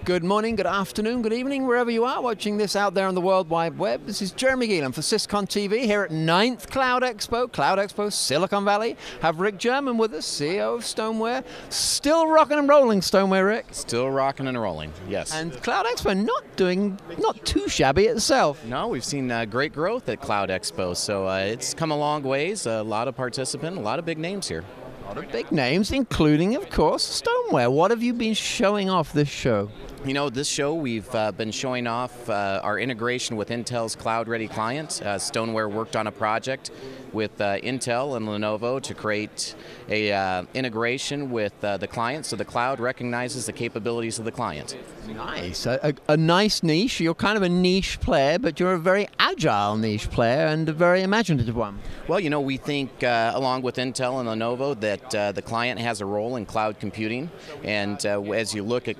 Good morning, good afternoon, good evening, wherever you are watching this out there on the World Wide Web. This is Jeremy Geelan for Syscon TV here at 9th Cloud Expo, Silicon Valley. Have Rick German with us, CEO of Stoneware. Still rocking and rolling, Stoneware, Rick. Still rocking and rolling, yes. And Cloud Expo not too shabby itself. No, we've seen great growth at Cloud Expo, so it's come a long ways. A lot of participants, a lot of big names here. A lot of big names, including, of course, Stoneware. What have you been showing off this show? You know, this show we've been showing off our integration with Intel's cloud-ready client. Stoneware worked on a project with Intel and Lenovo to create a integration with the client, so the cloud recognizes the capabilities of the client. Nice. A nice niche. You're kind of a niche player, but you're a very agile niche player and a very imaginative one. Well, you know, we think, along with Intel and Lenovo, that the client has a role in cloud computing, and as you look at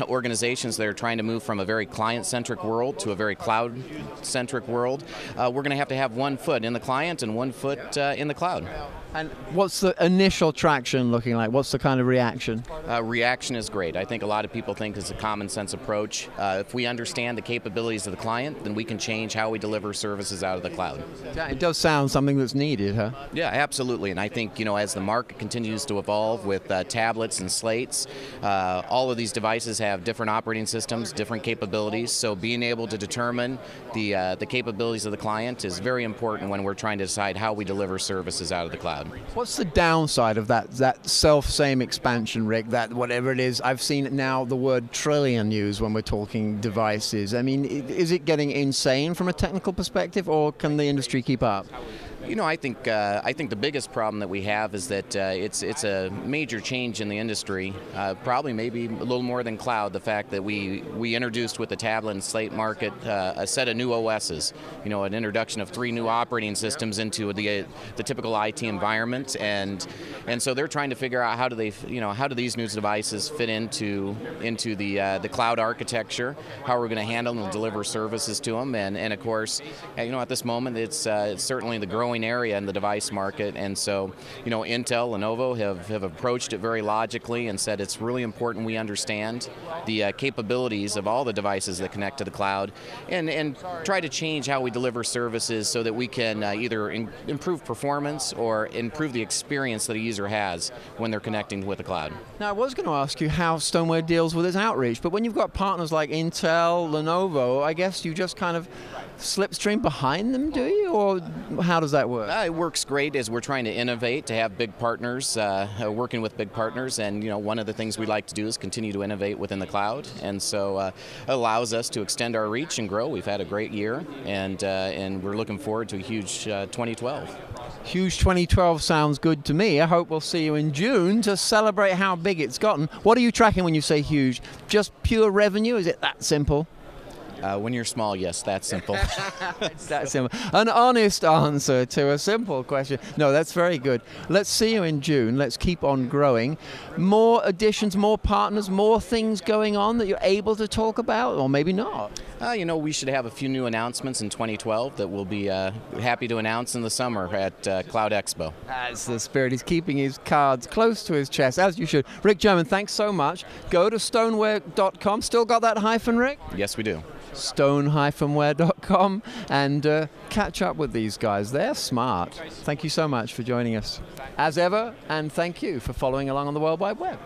organizations that are trying to move from a very client-centric world to a very cloud-centric world, we're going to have one foot in the client and one foot in the cloud. And what's the initial traction looking like? What's the kind of reaction? Reaction is great. I think a lot of people think it's a common sense approach. If we understand the capabilities of the client, then we can change how we deliver services out of the cloud. Yeah, it does sound something that's needed, huh? Yeah, absolutely. And I think, you know, as the market continues to evolve with tablets and slates, all of these devices have different operating systems, different capabilities. So being able to determine the capabilities of the client is very important when we're trying to decide how we deliver services out of the cloud. What's the downside of that self-same expansion, Rick, that whatever it is? I've seen now the word trillion used when we're talking devices. I mean, is it getting insane from a technical perspective, or can the industry keep up? You know, I think the biggest problem that we have is that it's a major change in the industry. Probably maybe a little more than cloud. The fact that we introduced with the tablet and slate market a set of new OSs. You know, an introduction of 3 new operating systems into the typical IT environment, and so they're trying to figure out how do these new devices fit into the cloud architecture. How are we going to handle and deliver services to them? And of course, you know, at this moment it's certainly the growing area in the device market, and so, you know, Intel, Lenovo have approached it very logically and said it's really important we understand the capabilities of all the devices that connect to the cloud, and try to change how we deliver services so that we can either improve performance or improve the experience that a user has when they're connecting with the cloud. Now, I was going to ask you how Stoneware deals with its outreach, but when you've got partners like Intel, Lenovo, I guess you just kind of slipstream behind them, do you? Or how does that work? It works great as we're trying to innovate, to have big partners, working with big partners, and you know, one of the things we like to do is continue to innovate within the cloud, and so it allows us to extend our reach and grow. We've had a great year, and we're looking forward to a huge 2012. Huge 2012 sounds good to me. I hope we'll see you in June to celebrate how big it's gotten. What are you tracking when you say huge? Just pure revenue? Is it that simple? When you're small, yes, that's simple. It's that simple. An honest answer to a simple question. No, that's very good. Let's see you in June. Let's keep on growing. More additions, more partners, more things going on that you're able to talk about, or maybe not. You know, we should have a few new announcements in 2012 that we'll be happy to announce in the summer at Cloud Expo. That's the spirit. He's keeping his cards close to his chest, as you should. Rick German, thanks so much. Go to stoneware.com. Still got that hyphen, Rick? Yes, we do. stone-ware.com, and catch up with these guys. They're smart. Thank you so much for joining us, as ever, and thank you for following along on the World Wide Web.